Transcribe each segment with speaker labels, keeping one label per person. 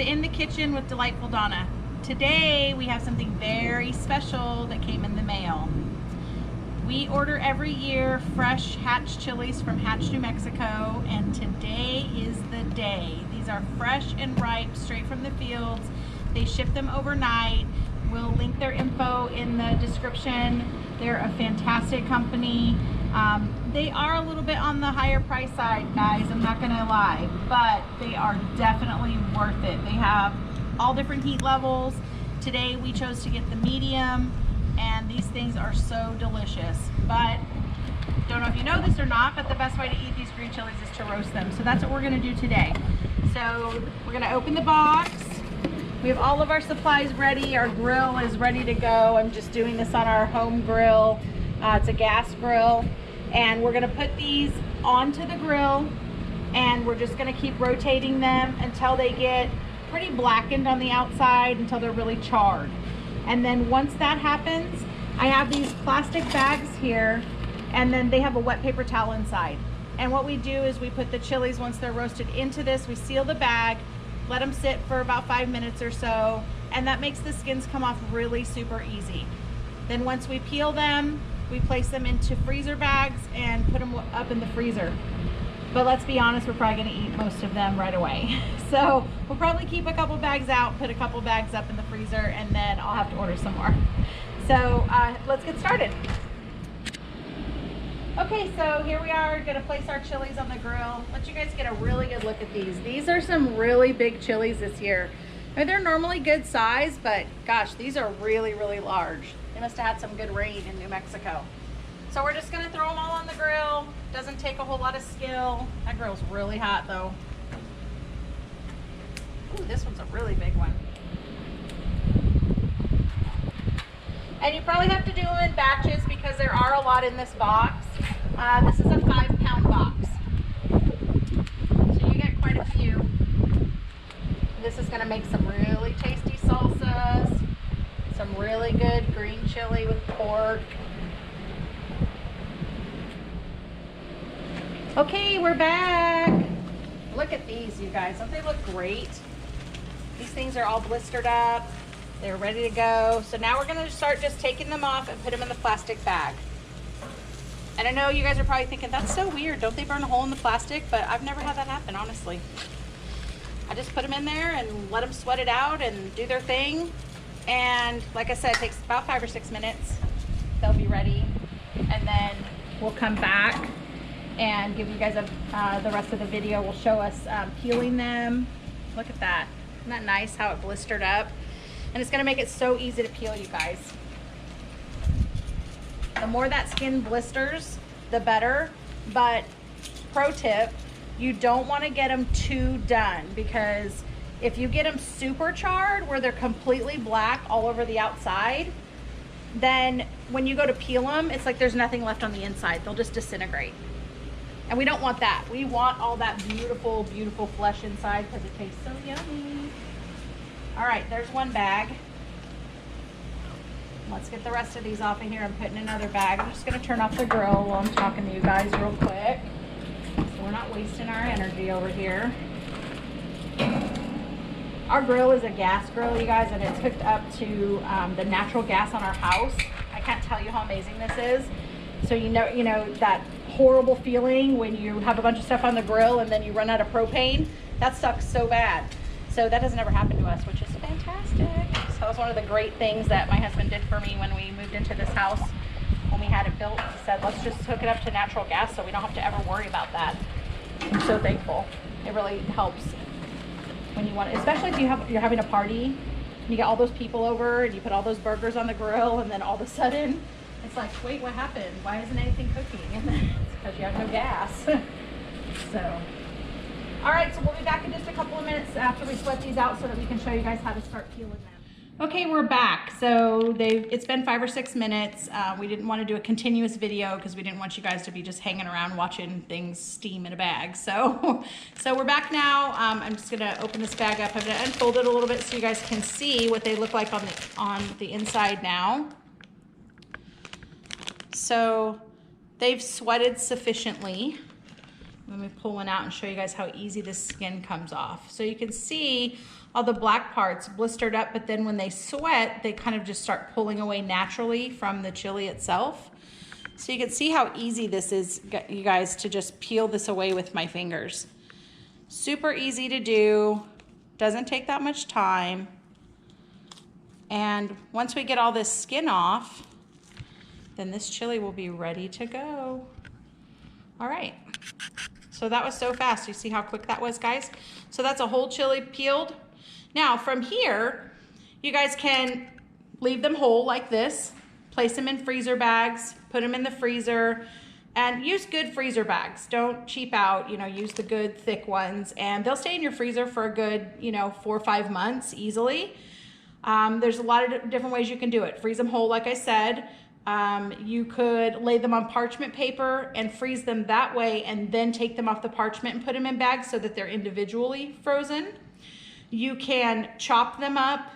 Speaker 1: to In the Kitchen with Delightful Donna. Today we have something very special that came in the mail. We order every year fresh Hatch chilies from Hatch, New Mexico, and today is the day. These are fresh and ripe, straight from the fields. They ship them overnight. We'll link their info in the description. They're a fantastic company. They are a little bit on the higher price side, guys, I'm not gonna lie, but they are definitely worth it. They have all different heat levels. Today we chose to get the medium, and these things are so delicious. But don't know if you know this or not, but the best way to eat these green chilies is to roast them. So that's what we're gonna do today. So we're gonna open the box. We have all of our supplies ready. Our grill is ready to go. I'm just doing this on our home grill. It's a gas grill. And we're gonna put these onto the grill, and we're just gonna keep rotating them until they get pretty blackened on the outside, until they're really charred. And then once that happens, I have these plastic bags here, and then they have a wet paper towel inside. And what we do is we put the chilies, once they're roasted, into this. We seal the bag, let them sit for about 5 minutes or so, and that makes the skins come off really super easy. Then once we peel them, we place them into freezer bags and put them up in the freezer. But let's be honest, we're probably gonna eat most of them right away. So we'll probably keep a couple bags out, put a couple bags up in the freezer, and then I'll have to order some more. So let's get started. Okay, so here we are, gonna place our chilies on the grill. Let you guys get a really good look at these. These are some really big chilies this year. I mean, they're normally good size, but gosh, these are really, really large. They must have had some good rain in New Mexico. So we're just gonna throw them all on the grill. Doesn't take a whole lot of skill. That grill's really hot though. Ooh, this one's a really big one. And you probably have to do them in batches because there are a lot in this box. This is a 5-pound box. So you get quite a few. This is gonna make some really tasty salsas, some really good green chili with pork. Okay, we're back. Look at these, you guys. Don't they look great? These things are all blistered up. They're ready to go. So now we're gonna start just taking them off and put them in the plastic bag. And I know you guys are probably thinking, that's so weird. Don't they burn a hole in the plastic? But I've never had that happen, honestly. I just put them in there and let them sweat it out and do their thing. And like I said, it takes about 5 or 6 minutes. They'll be ready. And then we'll come back and give you guys the rest of the video. Will show us peeling them. Look at that. Isn't that nice how it blistered up? And it's gonna make it so easy to peel, you guys. The more that skin blisters, the better. But pro tip, you don't want to get them too done, because if you get them super charred where they're completely black all over the outside, then when you go to peel them, it's like there's nothing left on the inside. They'll just disintegrate. And we don't want that. We want all that beautiful, beautiful flesh inside because it tastes so yummy. All right, there's one bag. Let's get the rest of these off of here and put in another bag. I'm just gonna turn off the grill while I'm talking to you guys real quick, so we're not wasting our energy over here. Our grill is a gas grill, you guys, and it's hooked up to the natural gas on our house. I can't tell you how amazing this is. So you know that horrible feeling when you have a bunch of stuff on the grill and then you run out of propane? That sucks so bad. So that has never happened to us, which is fantastic. So that was one of the great things that my husband did for me when we moved into this house. When we had it built, he said, let's just hook it up to natural gas so we don't have to ever worry about that. I'm so thankful. It really helps when you want it, especially if you're having a party and you get all those people over and you put all those burgers on the grill, and then all of a sudden it's like, wait, what happened? Why isn't anything cooking? And then it's because you have no gas. So, all right, so we'll be back in just a couple of minutes after we sweat these out so that we can show you guys how to start peeling them. Okay, we're back. So it's been 5 or 6 minutes. We didn't want to do a continuous video because we didn't want you guys to be just hanging around watching things steam in a bag. So we're back now. I'm just gonna open this bag up. I'm gonna unfold it a little bit so you guys can see what they look like on the inside now. So they've sweated sufficiently. Let me pull one out and show you guys how easy this skin comes off. So you can see all the black parts blistered up, but then when they sweat, they kind of just start pulling away naturally from the chili itself. So you can see how easy this is, you guys, to just peel this away with my fingers. Super easy to do, doesn't take that much time. And once we get all this skin off, then this chili will be ready to go. All right, so that was so fast. You see how quick that was, guys? So that's a whole chili peeled. Now from here, you guys can leave them whole like this, place them in freezer bags, put them in the freezer, and use good freezer bags. Don't cheap out, you know, use the good thick ones, and they'll stay in your freezer for a good, you know, 4 or 5 months easily. There's a lot of different ways you can do it. Freeze them whole, like I said. You could lay them on parchment paper and freeze them that way, and then take them off the parchment and put them in bags so that they're individually frozen. You can chop them up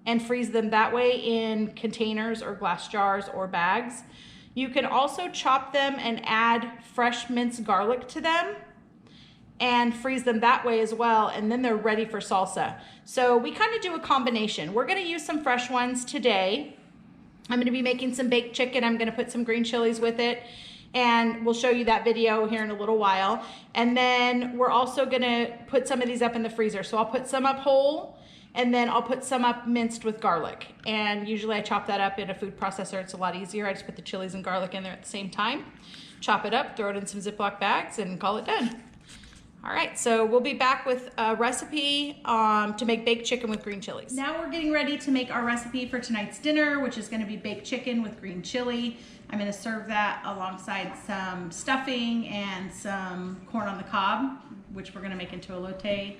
Speaker 1: and freeze them that way in containers or glass jars or bags. You can also chop them and add fresh minced garlic to them and freeze them that way as well, and then they're ready for salsa. So we kind of do a combination. We're gonna use some fresh ones today. I'm gonna be making some baked chicken. I'm gonna put some green chilies with it, and we'll show you that video here in a little while. And then we're also gonna put some of these up in the freezer. So I'll put some up whole, and then I'll put some up minced with garlic. And usually I chop that up in a food processor. It's a lot easier. I just put the chilies and garlic in there at the same time, chop it up, throw it in some Ziploc bags, and call it done. All right, so we'll be back with a recipe to make baked chicken with green chilies. Now we're getting ready to make our recipe for tonight's dinner, which is gonna be baked chicken with green chili. I'm gonna serve that alongside some stuffing and some corn on the cob, which we're gonna make into elote.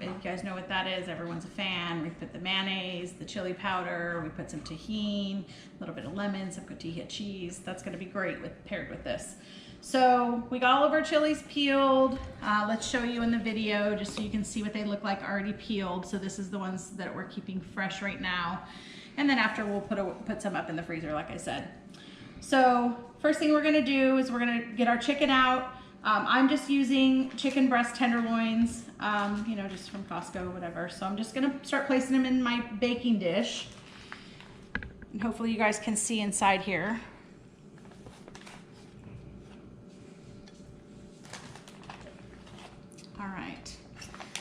Speaker 1: If you guys know what that is, everyone's a fan. We put the mayonnaise, the chili powder, we put some tahini, a little bit of lemon, some cotija cheese. That's gonna be great paired with this. So we got all of our chilies peeled. Let's show you in the video just so you can see what they look like already peeled. So this is the ones that we're keeping fresh right now. And then after we'll put some up in the freezer, like I said. So first thing we're gonna do is we're gonna get our chicken out. I'm just using chicken breast tenderloins, you know, just from Costco or whatever. So I'm just gonna start placing them in my baking dish. And hopefully you guys can see inside here. All right,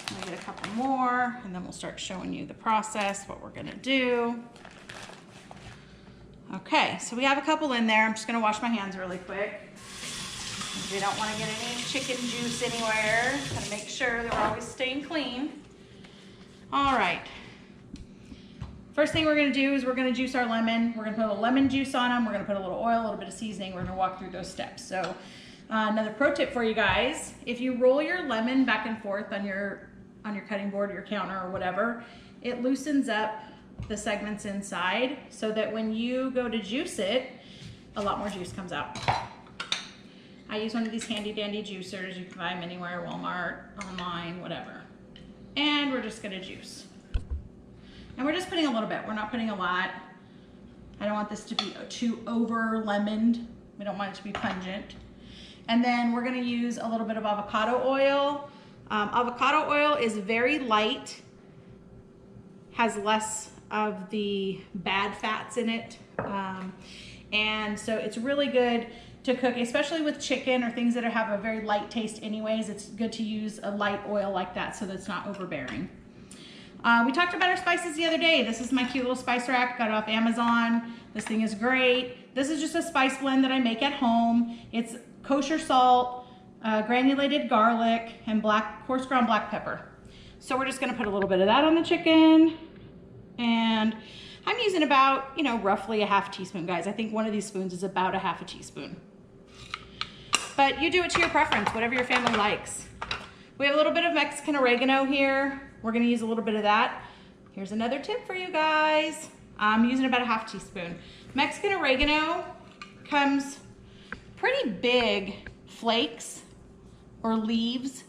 Speaker 1: I'm gonna get a couple more, and then we'll start showing you the process, what we're gonna do. Okay, so we have a couple in there. I'm just gonna wash my hands really quick. We don't wanna get any chicken juice anywhere. Gotta make sure that we're always staying clean. All right. First thing we're gonna do is we're gonna juice our lemon. We're gonna put a little lemon juice on them. We're gonna put a little oil, a little bit of seasoning. We're gonna walk through those steps. So another pro tip for you guys, if you roll your lemon back and forth on your cutting board or your counter or whatever, it loosens up the segments inside so that when you go to juice it, a lot more juice comes out. I use one of these handy dandy juicers. You can buy them anywhere, Walmart, online, whatever. And we're just gonna juice. And we're just putting a little bit, we're not putting a lot. I don't want this to be too over lemoned. We don't want it to be pungent. And then we're gonna use a little bit of avocado oil. Avocado oil is very light, has less of the bad fats in it. And so it's really good to cook, especially with chicken or things that have a very light taste anyways. It's good to use a light oil like that so that it's not overbearing. We talked about our spices the other day. This is my cute little spice rack, got it off Amazon. This thing is great. This is just a spice blend that I make at home. It's kosher salt, granulated garlic, and coarse ground black pepper. So we're just gonna put a little bit of that on the chicken. And I'm using about, you know, roughly a half teaspoon, guys. I think one of these spoons is about a half a teaspoon. But you do it to your preference, whatever your family likes. We have a little bit of Mexican oregano here. We're gonna use a little bit of that. Here's another tip for you guys. I'm using about a half teaspoon. Mexican oregano comes pretty big flakes or leaves.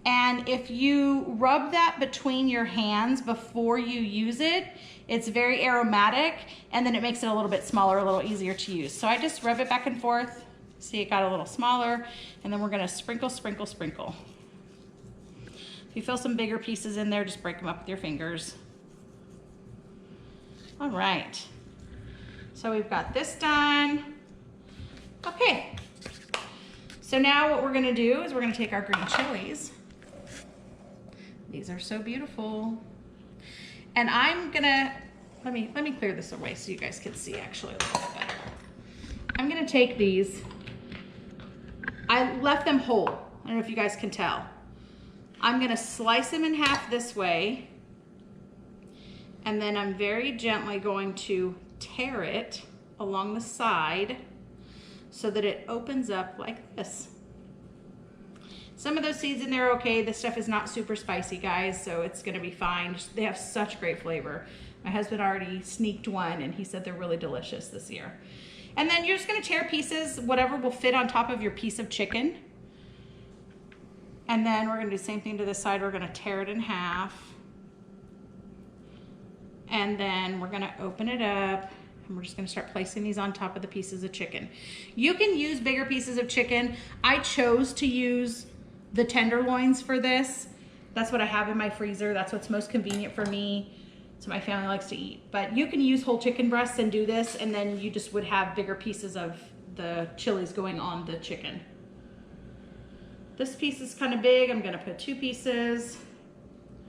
Speaker 1: And if you rub that between your hands before you use it, it's very aromatic, and then it makes it a little bit smaller, a little easier to use. So I just rub it back and forth. See, it got a little smaller, and then we're gonna sprinkle, sprinkle, sprinkle. If you feel some bigger pieces in there, just break them up with your fingers. All right, so we've got this done. Okay, so now what we're gonna do is we're gonna take our green chilies. These are so beautiful. And I'm gonna, let me clear this away so you guys can see actually a little bit better. I'm gonna take these. I left them whole. I don't know if you guys can tell. I'm gonna slice them in half this way, and then I'm very gently going to tear it along the side so that it opens up like this. Some of those seeds in there are okay. This stuff is not super spicy, guys, so it's gonna be fine. They have such great flavor. My husband already sneaked one and he said they're really delicious this year. And then you're just gonna tear pieces, whatever will fit on top of your piece of chicken. And then we're gonna do the same thing to this side. We're gonna tear it in half. And then we're gonna open it up and we're just gonna start placing these on top of the pieces of chicken. You can use bigger pieces of chicken. I chose to use the tenderloins for this. That's what I have in my freezer. That's what's most convenient for me. So my family likes to eat. But you can use whole chicken breasts and do this, and then you just would have bigger pieces of the chilies going on the chicken. This piece is kind of big. I'm gonna put 2 pieces,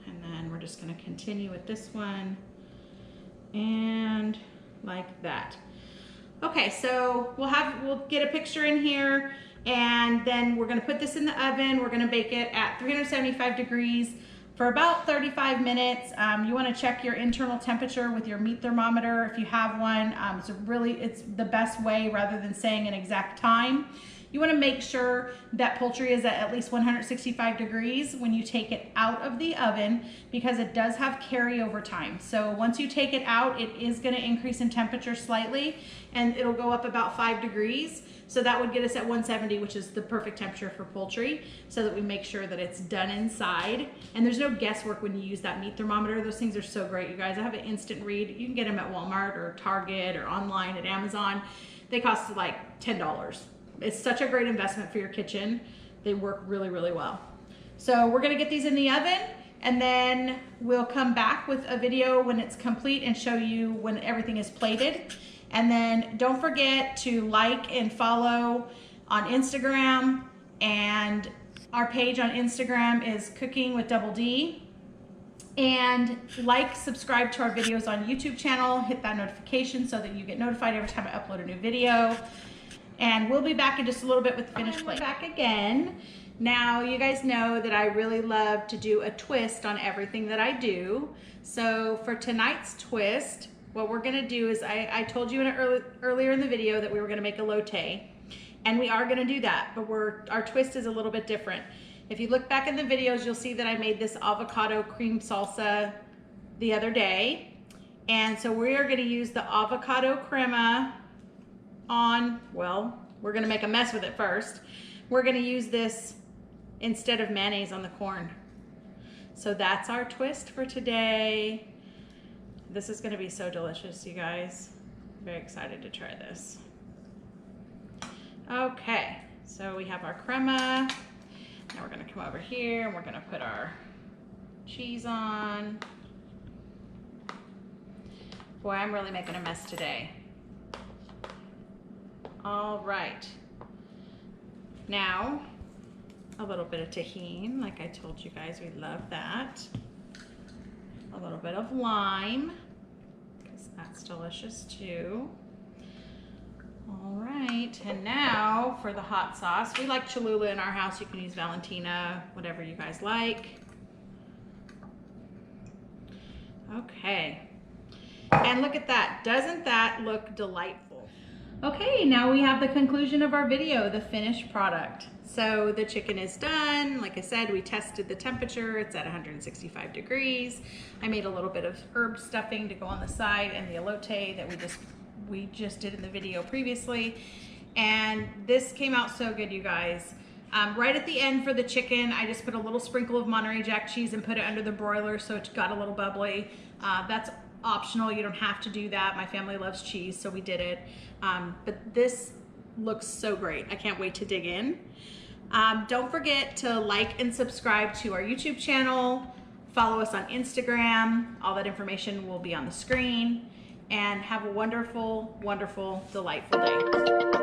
Speaker 1: and then we're just gonna continue with this one. And like that. Okay, so we'll get a picture in here, and then we're gonna put this in the oven. We're gonna bake it at 375 degrees for about 35 minutes. You wanna check your internal temperature with your meat thermometer if you have one. It's the best way rather than saying an exact time. You wanna make sure that poultry is at least 165 degrees when you take it out of the oven, because it does have carryover time. So once you take it out, it is gonna increase in temperature slightly, and it'll go up about 5 degrees. So that would get us at 170, which is the perfect temperature for poultry, so that we make sure that it's done inside. And there's no guesswork when you use that meat thermometer. Those things are so great, you guys. I have an instant read. You can get them at Walmart or Target or online at Amazon. They cost like $10. It's such a great investment for your kitchen. They work really, really well. So we're gonna get these in the oven, and then we'll come back with a video when it's complete and show you when everything is plated. And then don't forget to like and follow on Instagram, and our page on Instagram is Cooking with Double D. And like, subscribe to our videos on YouTube channel, hit that notification so that you get notified every time I upload a new video. And we'll be back in just a little bit with the finished plate. We're back again. Now, you guys know that I really love to do a twist on everything that I do. So for tonight's twist, what we're gonna do is, I told you earlier in the video that we were gonna make elote, and we are gonna do that, but our twist is a little bit different. If you look back in the videos, you'll see that I made this avocado cream salsa the other day. And so we are gonna use the avocado crema on, well, we're gonna make a mess with it first. We're gonna use this instead of mayonnaise on the corn. So that's our twist for today. This is gonna be so delicious, you guys. I'm very excited to try this. Okay, so we have our crema. Now we're gonna come over here and we're gonna put our cheese on. Boy, I'm really making a mess today. All right. Now, a little bit of tahini, like I told you guys, we love that. A little bit of lime, because that's delicious too. All right, and now for the hot sauce. We like Cholula in our house. You can use Valentina, whatever you guys like. Okay, and look at that. Doesn't that look delightful? Okay, now we have the conclusion of our video, the finished product. So the chicken is done. Like I said, we tested the temperature. It's at 165 degrees. I made a little bit of herb stuffing to go on the side, and the elote that we just did in the video previously. And this came out so good, you guys. Right at the end for the chicken, I just put a little sprinkle of Monterey Jack cheese and put it under the broiler so it got a little bubbly. That's optional, you don't have to do that. My family loves cheese, so we did it. But this looks so great. I can't wait to dig in. Don't forget to like and subscribe to our YouTube channel. Follow us on Instagram. All that information will be on the screen. And have a wonderful, wonderful, delightful day.